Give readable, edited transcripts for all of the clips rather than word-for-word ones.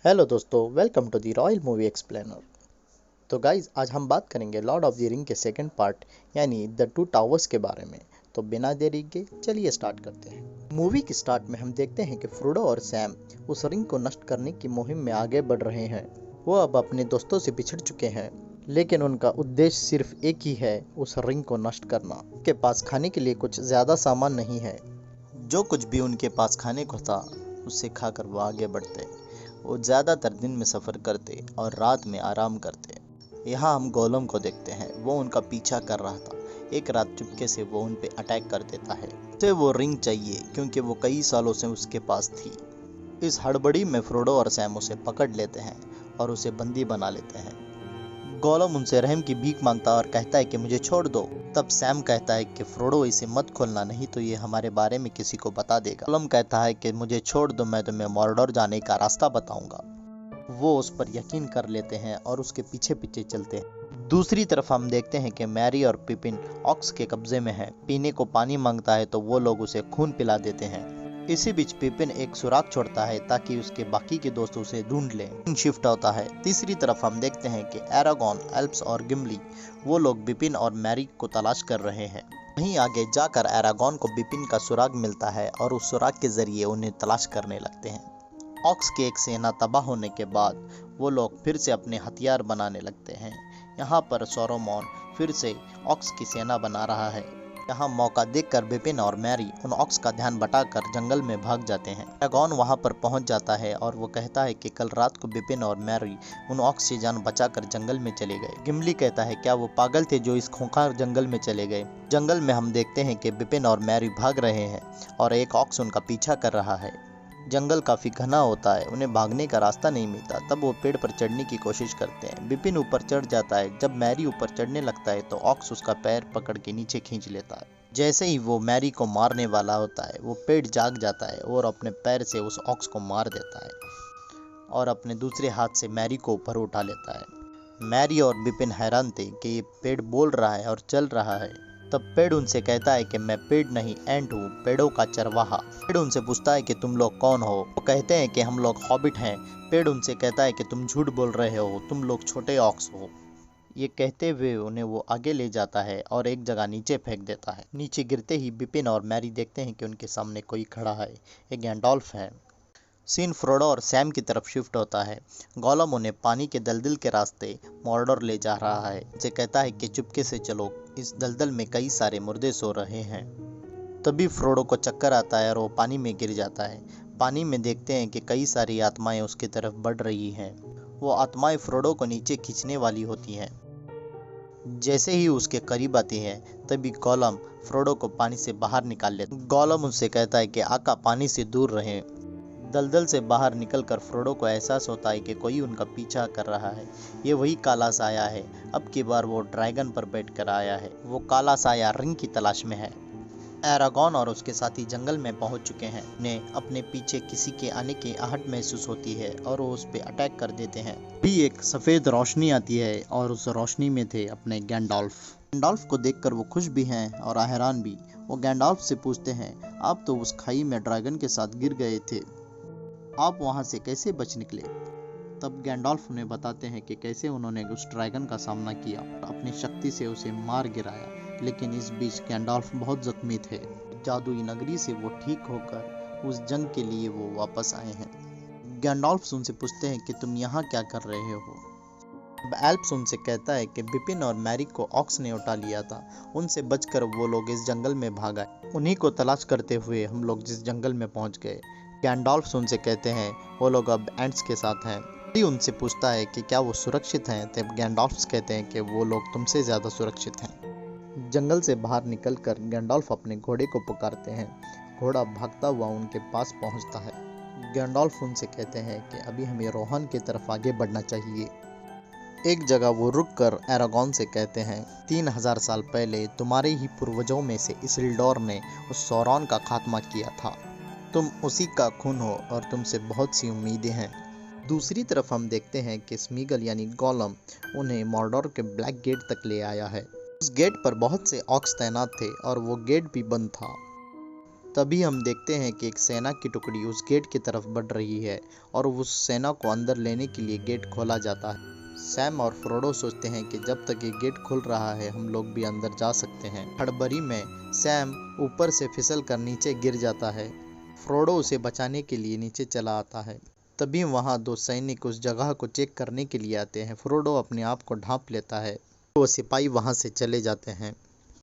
Hello दोस्तों, welcome to the Royal Movie Explainer. तो guys, आज हम बात करेंगे लॉर्ड ऑफ द रिंग के सेकंड पार्ट यानी द टू टावर्स के बारे में। तो बिना देरी के चलिए स्टार्ट करते हैं। मूवी के स्टार्ट में हम देखते हैं कि फ्रोडो और सैम उस रिंग को नष्ट करने की मुहिम में आगे बढ़ रहे हैं। वो अब अपने दोस्तों से बिछड़ चुके हैं, लेकिन उनका उद्देश्य सिर्फ एक ही है, उस रिंग को नष्ट करना। उनके पास खाने के लिए कुछ ज़्यादा सामान नहीं है। जो कुछ भी उनके पास खाने को था उससे खाकर वो आगे बढ़ते। वो ज़्यादातर दिन में सफ़र करते और रात में आराम करते। यहाँ हम गोलम को देखते हैं। वो उनका पीछा कर रहा था। एक रात चुपके से वो उन पे अटैक कर देता है। उसे वो रिंग चाहिए क्योंकि वो कई सालों से उसके पास थी। इस हड़बड़ी में फ्रोडो और सैम उसे पकड़ लेते हैं और उसे बंदी बना लेते हैं। गोलम उनसे रहम की भीख मांगता और कहता है कि मुझे छोड़ दो। तब सैम कहता है कि फ्रोडो, इसे मत खोलना, नहीं तो ये हमारे बारे में किसी को बता देगा। गोलम कहता है कि मुझे छोड़ दो, मैं तुम्हें मॉर्डोर जाने का रास्ता बताऊंगा। वो उस पर यकीन कर लेते हैं और उसके पीछे पीछे चलते हैं। दूसरी तरफ हम देखते हैं कि मैरी और पिपिन ऑक्स के कब्जे में है। पीने को पानी मांगता है तो वो लोग उसे खून पिला देते हैं। इसी बीच पिपिन एक सुराग छोड़ता है ताकि उसके बाकी के दोस्त उसे ढूंढ लें। शिफ्ट होता है। तीसरी तरफ हम देखते हैं कि एरागॉन, एल्प्स और गिम्ली वो लोग बिपिन और मैरी को तलाश कर रहे हैं। वहीं आगे जाकर एरागॉन को बिपिन का सुराग मिलता है और उस सुराग के जरिए उन्हें तलाश करने लगते हैं। ऑक्स की एक सेना तबाह होने के बाद वो लोग फिर से अपने हथियार बनाने लगते हैं। यहाँ पर सोरोमोन फिर से ऑक्स की सेना बना रहा है। यहाँ मौका देखकर बिपिन और मैरी उन ऑक्स का ध्यान बटाकर जंगल में भाग जाते हैं। एरागॉन वहाँ पर पहुँच जाता है और वो कहता है कि कल रात को बिपिन और मैरी उन ऑक्स से जान बचाकर जंगल में चले गए। गिम्ली कहता है, क्या वो पागल थे जो इस खूंखार जंगल में चले गए। जंगल में हम देखते हैं कि बिपिन और मैरी भाग रहे हैं और एक ऑक्स उनका पीछा कर रहा है। जंगल काफी घना होता है, उन्हें भागने का रास्ता नहीं मिलता। तब वो पेड़ पर चढ़ने की कोशिश करते हैं। बिपिन ऊपर चढ़ जाता है। जब मैरी ऊपर चढ़ने लगता है तो ऑक्स उसका पैर पकड़ के नीचे खींच लेता है। जैसे ही वो मैरी को मारने वाला होता है, वो पेड़ जाग जाता है और अपने पैर से उस ऑक्स को मार देता है और अपने दूसरे हाथ से मैरी को ऊपर उठा लेता है। मैरी और बिपिन हैरान थे कि ये पेड़ बोल रहा है और चल रहा है। तब पेड़ उनसे कहता है कि मैं पेड़ नहीं, एंट हूँ, पेड़ों का चरवाहा। पेड़ उनसे पूछता है कि तुम लोग कौन हो। वो कहते हैं कि हम लोग हॉबिट हैं। पेड़ उनसे कहता है कि तुम झूठ बोल रहे हो, तुम लोग छोटे ऑक्स हो। ये कहते हुए उन्हें वो आगे ले जाता है और एक जगह नीचे फेंक देता है। नीचे गिरते ही बिपिन और मैरी देखते हैं कि उनके सामने कोई खड़ा है। एक गैंडोल्फ है। सीन फ्रोडो और सैम की तरफ शिफ्ट होता है। गोलम उन्हें पानी के दलदल के रास्ते मॉर्डोर ले जा रहा है। उसे कहता है कि चुपके से चलो, इस दलदल में कई सारे मुर्दे सो रहे हैं। तभी फ्रोडो को चक्कर आता है और वो पानी में गिर जाता है। पानी में देखते हैं कि कई सारी आत्माएं उसकी तरफ बढ़ रही हैं। वो आत्माएं फ्रोडो को नीचे खींचने वाली होती हैं। जैसे ही उसके करीब आती है तभी गोलम फ्रोडो को पानी से बाहर निकाल लेता है। गोलम उससे कहता है कि आका, पानी से दूर रहें। दलदल से बाहर निकलकर फ्रोडो को एहसास होता है कि कोई उनका पीछा कर रहा है। ये वही काला साया है। अब की बार वो ड्रैगन पर बैठकर आया है। वो काला साया रिंग की तलाश में है। एरागॉन और उसके साथी जंगल में पहुंच चुके हैं। उन्हें अपने पीछे किसी के आने की आहट महसूस होती है और वो उस पर अटैक कर देते हैं। भी एक सफ़ेद रोशनी आती है और उस रोशनी में थे अपने गैंडोल्फ। गैंडोल्फ को देखकर वो खुश भी हैं और हैरान भी। वो गैंडोल्फ से पूछते हैं, आप तो उस खाई में ड्रैगन के साथ गिर गए थे, आप वहां से कैसे बच निकले। तब गैंडोल्फ उन्हें बताते हैं कि कैसे उन्होंने उस ड्रैगन का सामना किया, अपनी शक्ति से उसे मार गिराया। लेकिन इस बीच गैंडोल्फ बहुत जख्मी थे। जादुई नगरी से वो ठीक होकर उस जंग के लिए वो वापस आए हैं। गैंडोल्फ उनसे पूछते हैं कि तुम यहाँ क्या कर रहे हो। अब एल्प्स उनसे कहता है कि बिपिन और मैरी को ऑक्स ने उठा लिया था। उनसे बचकर वो लोग इस जंगल में भाग आए। उन्हीं को तलाश करते हुए हम लोग जिस जंगल में पहुंच गए। गैंडोल्फ उनसे कहते हैं वो लोग अब एंट्स के साथ हैं। मैरी उनसे पूछता है कि क्या वो सुरक्षित हैं। तब गैंडोल्फ कहते हैं कि वो लोग तुमसे ज़्यादा सुरक्षित हैं। जंगल से बाहर निकलकर गैंडोल्फ अपने घोड़े को पुकारते हैं। घोड़ा भागता हुआ उनके पास पहुंचता है। गैंडोल्फ उनसे कहते हैं कि अभी हमें रोहन की तरफ आगे बढ़ना चाहिए। एक जगह वो रुककर एरागॉन से कहते हैं, 3000 साल पहले तुम्हारे ही पूर्वजों में से इसिल्डोर ने उस सौरॉन का खात्मा किया था। तुम उसी का खून हो और तुमसे बहुत सी उम्मीदें हैं। दूसरी तरफ हम देखते हैं कि स्मीगल यानी गोलम उन्हें मॉर्डोर के ब्लैक गेट तक ले आया है। उस गेट पर बहुत से ऑक्स तैनात थे और वो गेट भी बंद था। तभी हम देखते हैं कि एक सेना की टुकड़ी उस गेट की तरफ बढ़ रही है और उस सेना को अंदर लेने के लिए गेट खोला जाता है। सैम और फ्रोडो सोचते हैं कि जब तक ये गेट खुल रहा है हम लोग भी अंदर जा सकते हैं। हड़बड़ी में सैम ऊपर से फिसल कर नीचे गिर जाता है। फ्रोडो उसे बचाने के लिए नीचे चला आता है। तभी वहाँ दो सैनिक उस जगह को चेक करने के लिए आते हैं। फ्रोडो अपने आप को ढांप लेता है। वो सिपाही वहाँ से चले जाते हैं।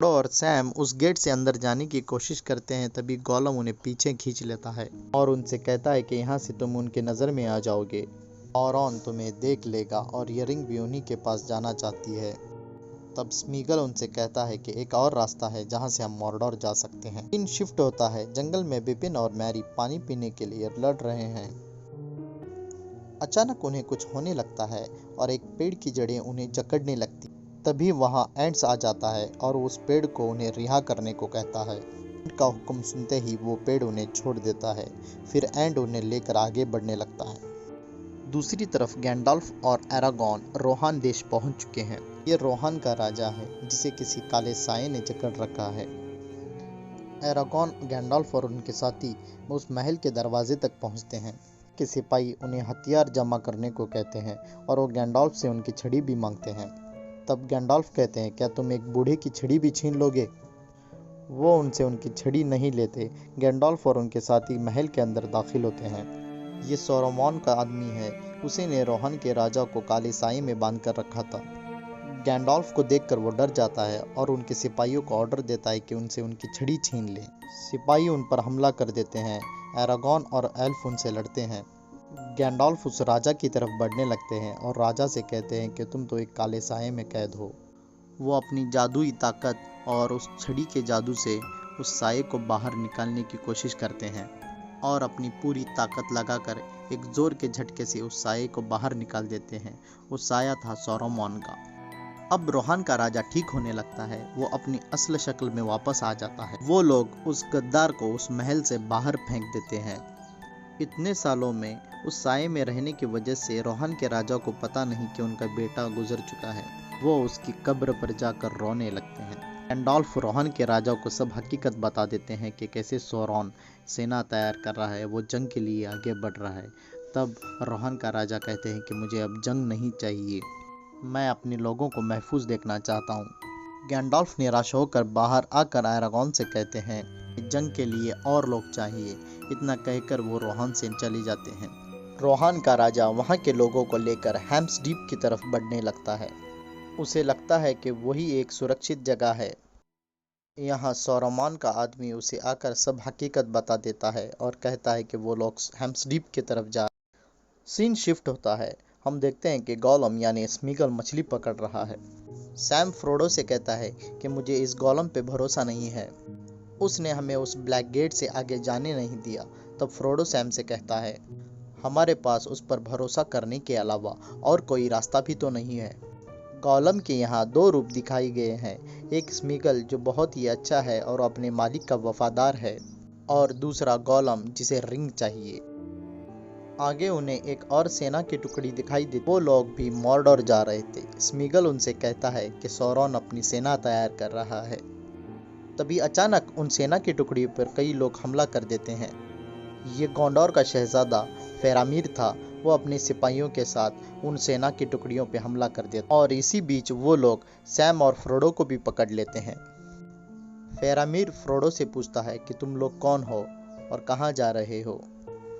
फ्रोडो और सैम उस गेट से अंदर जाने की कोशिश करते हैं। तभी गोलम उन्हें पीछे खींच लेता है और उनसे कहता है कि यहाँ से तुम उनके नज़र में आ जाओगे। ऑरॉन तुम्हें देख लेगा और ये रिंग भी उन्हीं के पास जाना चाहती है। तब स्मीगल उनसे कहता है कि एक और रास्ता है जहाँ से हम मॉर्डोर जा सकते हैं। सीन शिफ्ट होता है। जंगल में बिपिन और मैरी पानी पीने के लिए लड़ रहे हैं। अचानक उन्हें कुछ होने लगता है और एक पेड़ की जड़ें उन्हें जकड़ने लगती। तभी वहां एंड्स आ जाता है और उस पेड़ को उन्हें रिहा करने को कहता है। एंड का हुक्म सुनते ही वो पेड़ उन्हें छोड़ देता है। फिर एंड उन्हें लेकर आगे बढ़ने लगता है। दूसरी तरफ गैंडॉल्फ और एरागॉन रोहान देश पहुंच चुके हैं। ये रोहान का राजा है जिसे किसी काले साये ने जकड़ रखा है। एरागॉन, गैंडॉल्फ और उनके साथी उस महल के दरवाजे तक पहुंचते हैं कि सिपाही उन्हें हथियार जमा करने को कहते हैं और वो गैंडॉल्फ से उनकी छड़ी भी मांगते हैं। तब गैंडॉल्फ कहते हैं, क्या तुम एक बूढ़े की छड़ी भी छीन लोगे? वो उनसे उनकी छड़ी नहीं लेते। गैंडॉल्फ और उनके साथी महल के अंदर दाखिल होते हैं। ये सोरोमॉन का आदमी है। उसी ने रोहन के राजा को काले साये में बांध कर रखा था। गैंडॉल्फ को देखकर वो डर जाता है और उनके सिपाहियों को ऑर्डर देता है कि उनसे उनकी छड़ी छीन लें। सिपाही उन पर हमला कर देते हैं। एरागॉन और एल्फ उनसे लड़ते हैं। गैंडॉल्फ उस राजा की तरफ बढ़ने लगते हैं और राजा से कहते हैं कि तुम तो एक काले साये में कैद हो। वो अपनी जादुई ताकत और उस छड़ी के जादू से उस साये को बाहर निकालने की कोशिश करते हैं और अपनी पूरी ताकत लगाकर एक जोर के झटके से उस साये को बाहर निकाल देते हैं। उस साया था सोरोमॉन का। अब रोहान का राजा ठीक होने लगता है। वो अपनी असल शक्ल में वापस आ जाता है। वो लोग उस गद्दार को उस महल से बाहर फेंक देते हैं। इतने सालों में उस साये में रहने की वजह से रोहान के राजा को पता नहीं कि उनका बेटा गुजर चुका है। वो उसकी कब्र पर जाकर रोने लगते हैं। गैंडॉल्फ रोहान के राजा को सब हकीकत बता देते हैं कि कैसे सोरोन सेना तैयार कर रहा है, वो जंग के लिए आगे बढ़ रहा है। तब रोहान का राजा कहते हैं कि मुझे अब जंग नहीं चाहिए, मैं अपने लोगों को महफूज देखना चाहता हूँ। गैंडॉल्फ निराश होकर बाहर आकर एरागॉन से कहते हैं कि जंग के लिए और लोग चाहिए। इतना कहकर वो रोहान से चले जाते हैं। रोहान का राजा वहाँ के लोगों को लेकर हेम्स डीप की तरफ बढ़ने लगता है। उसे लगता है कि वही एक सुरक्षित जगह है। यहाँ सोरोमॉन का आदमी उसे आकर सब हकीकत बता देता है और कहता है कि वो लोग हेम्स डीप की तरफ जा। सीन शिफ्ट होता है। हम देखते हैं कि गोलम यानी स्मीगल मछली पकड़ रहा है। सैम फ्रोडो से कहता है कि मुझे इस गोलम पे भरोसा नहीं है, उसने हमें उस ब्लैक गेट से आगे जाने नहीं दिया। तब फ्रोडो सैम से कहता है, हमारे पास उस पर भरोसा करने के अलावा और कोई रास्ता भी तो नहीं है। गोलम के यहाँ दो रूप दिखाए गए हैं, एक स्मीगल जो बहुत ही अच्छा है और अपने मालिक का वफादार है, और दूसरा गोलम जिसे रिंग चाहिए। आगे उन्हें एक और सेना की टुकड़ी दिखाई दी। वो लोग भी मॉर्डोर जा रहे थे। स्मीगल उनसे कहता है कि सोरोन अपनी सेना तैयार कर रहा है। तभी अचानक उन सेना की टुकड़ी पर कई लोग हमला कर देते हैं। ये गोंडोर का शहजादा फेरामीर था। वो अपने सिपाहियों के साथ उन सेना की टुकड़ियों पर हमला कर देता और इसी बीच वो लोग सैम और फ्रोडो को भी पकड़ लेते हैं। फेरामीर फ्रोडो से पूछता है कि तुम लोग कौन हो और कहाँ जा रहे हो।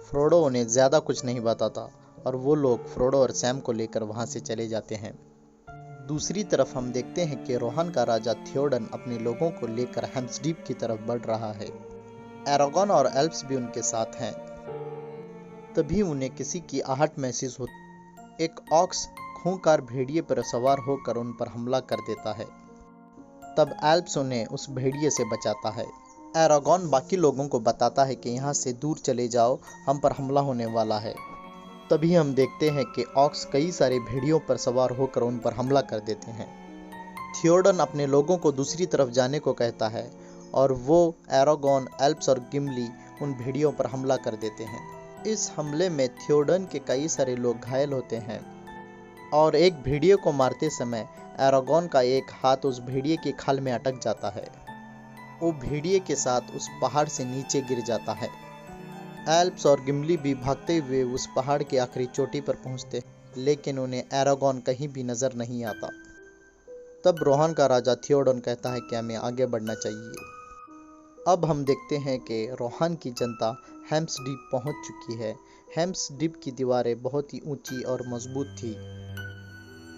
फ्रोडो उन्हें ज़्यादा कुछ नहीं बताता और वो लोग फ्रोडो और सैम को लेकर वहाँ से चले जाते हैं। दूसरी तरफ हम देखते हैं कि रोहान का राजा थियोडन अपने लोगों को लेकर हेम्स डीप की तरफ बढ़ रहा है। एरागॉन और एल्फ्स भी उनके साथ हैं। तभी उन्हें किसी की आहट महसूस होती। एक ऑक्स खूंखार भेड़िए पर सवार होकर उन पर हमला कर देता है। तब एल्फ्स उन्हें उस भेड़िए से बचाता है। एरागॉन बाकी लोगों को बताता है कि यहाँ से दूर चले जाओ, हम पर हमला होने वाला है। तभी हम देखते हैं कि ऑक्स कई सारे भेड़ियों पर सवार होकर उन पर हमला कर देते हैं। थियोडन अपने लोगों को दूसरी तरफ जाने को कहता है और वो एरागॉन, एल्फ्स और गिमली उन भेड़ियों पर हमला कर देते हैं। इस हमले में थियोडन के कई सारे लोग घायल होते हैं और एक भेड़िए को मारते समय एरागॉन का एक हाथ उस भेड़िए की खाल में अटक जाता है। वो भेड़िए के साथ उस पहाड़ से नीचे गिर जाता है। एल्प्स और गिम्ली भी भागते हुए उस पहाड़ की आखिरी चोटी पर पहुंचते, लेकिन उन्हें एरागॉन कहीं भी नजर नहीं आता। तब रोहान का राजा थियोडन कहता है कि हमें आगे बढ़ना चाहिए। अब हम देखते हैं कि रोहान की जनता हेम्स डीप पहुंच चुकी है। हेम्स डीप की दीवारें बहुत ही ऊंची और मजबूत थी।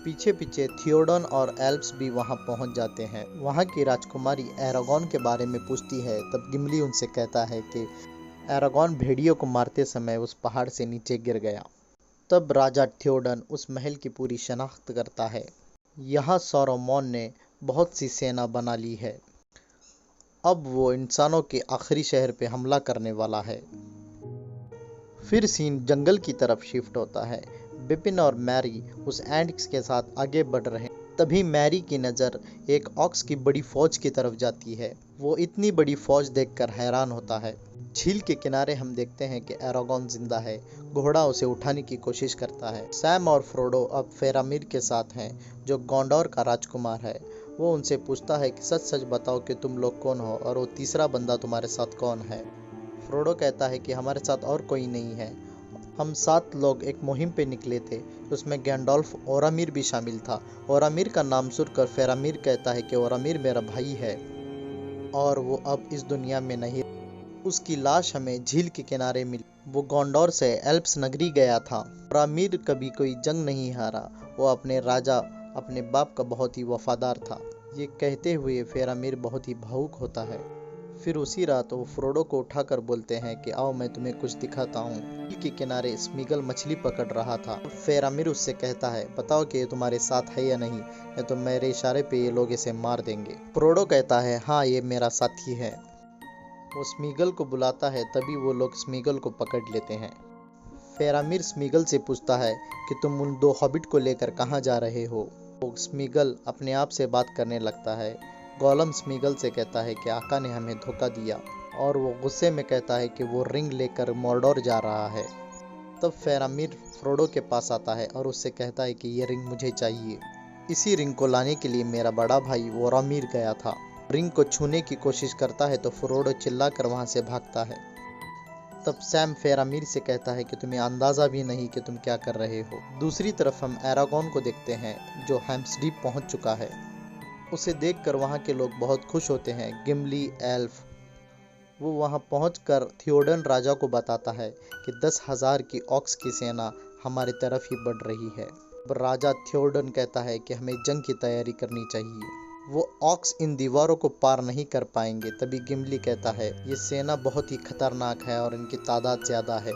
पीछे पीछे थियोडन और एल्प्स भी वहां पहुंच जाते हैं। वहां की राजकुमारी एरागॉन के बारे में पूछती है। तब गिम्ली उनसे कहता है कि एरागॉन भेड़ियों को मारते समय उस पहाड़ से नीचे गिर गया। तब राजा थियोडन उस महल की पूरी शनाख्त करता है। यहाँ सौरोमोन ने बहुत सी सेना बना ली है। अब वो इंसानों के आखिरी शहर पे हमला करने वाला है। फिर सीन जंगल की तरफ शिफ्ट होता है। बिपिन और मैरी उस एंट्स के साथ आगे बढ़ रहे हैं। तभी मैरी की नज़र एक ऑक्स की बड़ी फौज की तरफ जाती है। वो इतनी बड़ी फौज देखकर हैरान होता है। झील के किनारे हम देखते हैं कि एरागॉन जिंदा है। घोड़ा उसे उठाने की कोशिश करता है। सैम और फ्रोडो अब फेरामिर के साथ हैं, जो गोंडोर का राजकुमार है। वो उनसे पूछता है कि सच सच बताओ कि तुम लोग कौन हो और वो तीसरा बंदा तुम्हारे साथ कौन है। फ्रोडो कहता है कि हमारे साथ और कोई नहीं है। हम 7 लोग एक मुहिम पे निकले थे। उसमें गैंडोल्फ ओरामिर भी शामिल था। ओरामिर का नाम सुनकर फेरामिर कहता है कि ओरामिर मेरा भाई है और वो अब इस दुनिया में नहीं। उसकी लाश हमें झील के किनारे मिली। वो गोंडोर से एल्प्स नगरी गया था। ओरामिर कभी कोई जंग नहीं हारा। वो अपने राजा, अपने बाप का बहुत ही वफादार था। ये कहते हुए फेरामिर बहुत ही भावुक होता है। फिर उसी रात वो फ्रोडो को उठाकर बोलते हैं कि आओ मैं तुम्हें कुछ दिखाता हूँ। झील के किनारे स्मीगल मछली पकड़ रहा था। फेरामिर उससे कहता है बताओ कि ये तुम्हारे साथ है या नहीं, या तो मेरे इशारे पे ये लोग इसे मार देंगे। फ्रोडो कहता है हाँ ये मेरा साथी है। वो स्मीगल को बुलाता है। तभी वो लोग स्मीगल को पकड़ लेते हैं। फेरामिर स्मीगल से पूछता है कि तुम उन 2 हॉबिट को लेकर कहाँ जा रहे हो। वो स्मीगल अपने आप से बात करने लगता है। गोलम स्मीगल से कहता है कि आका ने हमें धोखा दिया, और वो गुस्से में कहता है कि वो रिंग लेकर मॉर्डोर जा रहा है। तब फेरामिर फ्रोडो के पास आता है और उससे कहता है कि ये रिंग मुझे चाहिए। इसी रिंग को लाने के लिए मेरा बड़ा भाई ओरामिर गया था। रिंग को छूने की कोशिश करता है तो फ्रोडो चिल्लाकर वहां से भागता है। तब सैम फेरामिर से कहता है कि तुम्हें अंदाजा भी नहीं कि तुम क्या कर रहे हो। दूसरी तरफ हम एरागॉन को देखते हैं, जो हेम्स डीप पहुंच चुका है। उसे देखकर वहां के लोग बहुत खुश होते हैं। गिम्ली, एल्फ, वो वहां पहुंचकर थियोडन राजा को बताता है कि 10,000 की ऑक्स की सेना हमारी तरफ ही बढ़ रही है। राजा थियोडन कहता है कि हमें जंग की तैयारी करनी चाहिए। वो ऑक्स इन दीवारों को पार नहीं कर पाएंगे। तभी गिम्ली कहता है ये सेना बहुत ही खतरनाक है और इनकी तादाद ज्यादा है।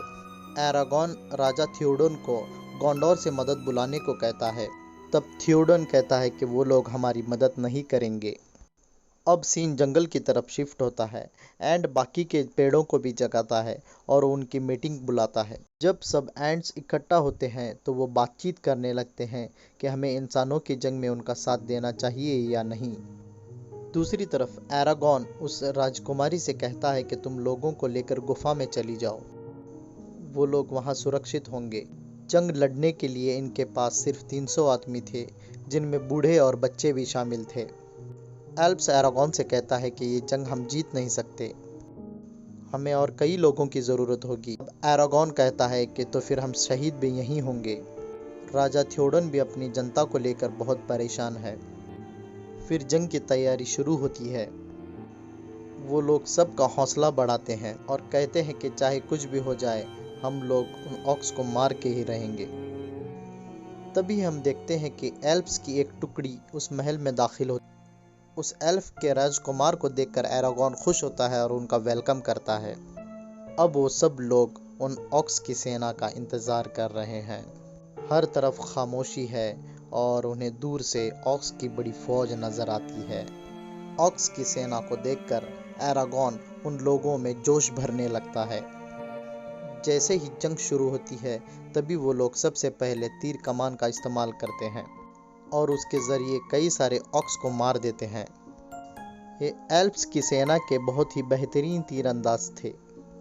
एरागॉन राजा थियोडन को गोंडोर से मदद बुलाने को कहता है। तब थियोडन कहता है कि वो लोग हमारी मदद नहीं करेंगे। अब सीन जंगल की तरफ शिफ्ट होता है एंड बाकी के पेड़ों को भी जगाता है और उनकी मीटिंग बुलाता है। जब सब एंड्स इकट्ठा होते हैं तो वो बातचीत करने लगते हैं कि हमें इंसानों की जंग में उनका साथ देना चाहिए या नहीं। दूसरी तरफ एरागॉन उस राजकुमारी से कहता है कि तुम लोगों को लेकर गुफा में चली जाओ, वो लोग वहां सुरक्षित होंगे। जंग लड़ने के लिए इनके पास सिर्फ 300 आदमी थे, जिनमें बूढ़े और बच्चे भी शामिल थे। एल्प्स एरागॉन से कहता है कि ये जंग हम जीत नहीं सकते, हमें और कई लोगों की ज़रूरत होगी। अब एरागॉन कहता है कि तो फिर हम शहीद भी यहीं होंगे। राजा थियोडन भी अपनी जनता को लेकर बहुत परेशान है। फिर जंग की तैयारी शुरू होती है। वो लोग सबका हौसला बढ़ाते हैं और कहते हैं कि चाहे कुछ भी हो जाए, हम लोग उन ऑक्स को मार के ही रहेंगे। तभी हम देखते हैं कि एल्प्स की एक टुकड़ी उस महल में दाखिल होती है। उस एल्फ के राजकुमार को देखकर एरागॉन खुश होता है और उनका वेलकम करता है। अब वो सब लोग उन ऑक्स की सेना का इंतजार कर रहे हैं। हर तरफ खामोशी है और उन्हें दूर से ऑक्स की बड़ी फौज नजर आती है। ऑक्स की सेना को देखकर एरागॉन उन लोगों में जोश भरने लगता है। जैसे ही जंग शुरू होती है तभी वो लोग सबसे पहले तीर कमान का इस्तेमाल करते हैं और उसके जरिए कई सारे ऑक्स को मार देते हैं। ये एल्प्स की सेना के बहुत ही बेहतरीन तीरंदाज थे।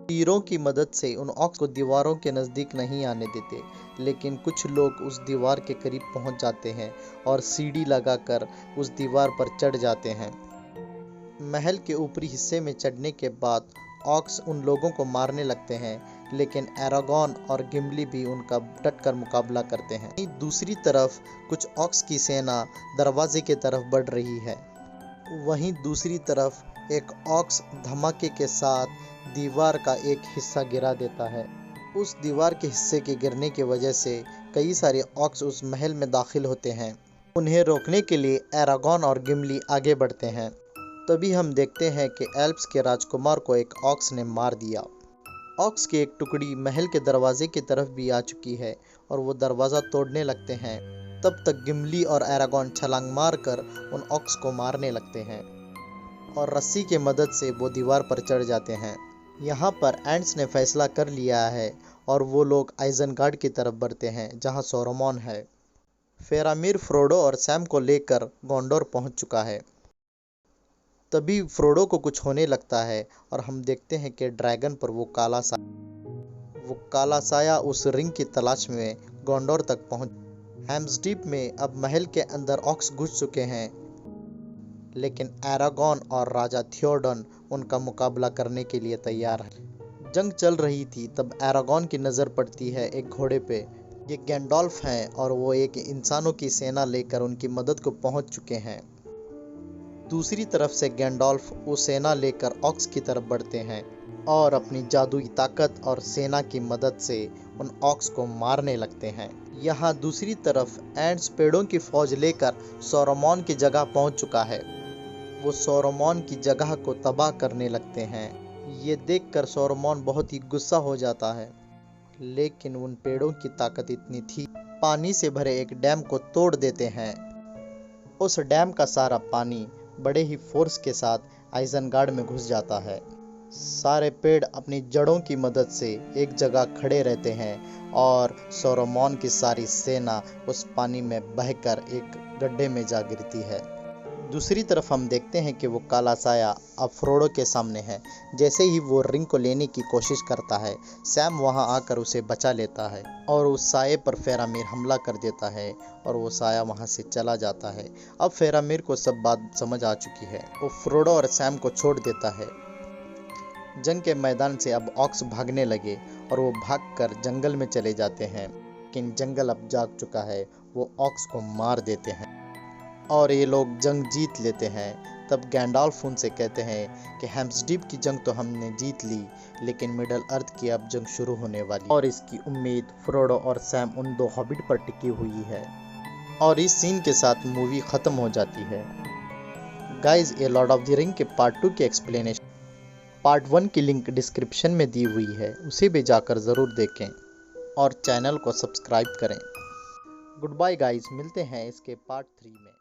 तीरों की मदद से उन ऑक्स को दीवारों के नज़दीक नहीं आने देते, लेकिन कुछ लोग उस दीवार के करीब पहुंच जाते हैं और सीढ़ी लगाकर उस दीवार पर चढ़ जाते हैं। महल के ऊपरी हिस्से में चढ़ने के बाद ऑक्स उन लोगों को मारने लगते हैं, लेकिन एरागॉन और गिम्ली भी उनका डटकर मुकाबला करते हैं। दूसरी तरफ कुछ ऑक्स की सेना दरवाजे की तरफ बढ़ रही है। वहीं दूसरी तरफ एक ऑक्स धमाके के साथ दीवार का एक हिस्सा गिरा देता है। उस दीवार के हिस्से के गिरने की वजह से कई सारे ऑक्स उस महल में दाखिल होते हैं। उन्हें रोकने के लिए एरागॉन और गिम्ली आगे बढ़ते हैं। तभी हम देखते हैं कि एल्प्स के राजकुमार को एक ऑक्स ने मार दिया। ऑक्स की एक टुकड़ी महल के दरवाजे की तरफ भी आ चुकी है और वो दरवाज़ा तोड़ने लगते हैं। तब तक गिम्ली और एरागॉन छलांग मारकर उन ऑक्स को मारने लगते हैं और रस्सी की मदद से वो दीवार पर चढ़ जाते हैं। यहाँ पर एंट्स ने फैसला कर लिया है और वो लोग आइजनगार्ड की तरफ बढ़ते हैं जहाँ सोरोमॉन है। फेरामीर फ्रोडो और सैम को लेकर गोंडोर पहुँच चुका है। तभी फ्रोडो को कुछ होने लगता है और हम देखते हैं कि ड्रैगन पर वो काला साया उस रिंग की तलाश में गोंडोर तक पहुँच। हेम्स डीप में अब महल के अंदर ऑक्स घुस चुके हैं, लेकिन एरागॉन और राजा थियोडन उनका मुकाबला करने के लिए तैयार है। जंग चल रही थी तब एरागॉन की नज़र पड़ती है एक घोड़े पे। ये गैंडोल्फ हैं और वो एक इंसानों की सेना लेकर उनकी मदद को पहुंच चुके हैं। दूसरी तरफ से गैंडोल्फ वो सेना लेकर ऑक्स की तरफ बढ़ते हैं और अपनी जादुई ताकत और सेना की मदद से उन ऑक्स को मारने लगते हैं। यहाँ दूसरी तरफ एंट्स पेड़ों की फौज लेकर सोरोमॉन की जगह पहुंच चुका है। वो सोरोमॉन की जगह को तबाह करने लगते हैं। ये देखकर सोरोमॉन बहुत ही गुस्सा हो जाता है, लेकिन उन पेड़ों की ताकत इतनी थी, पानी से भरे एक डैम को तोड़ देते हैं। उस डैम का सारा पानी बड़े ही फोर्स के साथ आइजनगार्ड में घुस जाता है। सारे पेड़ अपनी जड़ों की मदद से एक जगह खड़े रहते हैं और सोरोमॉन की सारी सेना उस पानी में बहकर एक गड्ढे में जा गिरती है। दूसरी तरफ हम देखते हैं कि वो काला साया अब फ्रोडो के सामने है। जैसे ही वो रिंग को लेने की कोशिश करता है, सैम वहां आकर उसे बचा लेता है और उस साये पर फेरामीर हमला कर देता है और वो साया वहां से चला जाता है। अब फेरामीर को सब बात समझ आ चुकी है। वो फ्रोडो और सैम को छोड़ देता है। जंग के मैदान से अब ऑक्स भागने लगे और वो भागकर जंगल में चले जाते हैं, लेकिन जंगल अब जाग चुका है। वो ऑक्स को मार देते हैं और ये लोग जंग जीत लेते हैं। तब गैंडोल्फ उनसे कहते हैं कि हेम्स डीप की जंग तो हमने जीत ली, लेकिन मिडल अर्थ की अब जंग शुरू होने वाली और इसकी उम्मीद फ्रोडो और सैम उन दो हॉबिट पर टिकी हुई है। और इस सीन के साथ मूवी ख़त्म हो जाती है। गाइज, ये लॉर्ड ऑफ द रिंग के पार्ट 2 की एक्सप्लेनेशन पार्ट 1 की लिंक डिस्क्रिप्शन में दी हुई है, उसे भी जाकर ज़रूर देखें और चैनल को सब्सक्राइब करें। गुड बाय गाइज, मिलते हैं इसके पार्ट 3 में।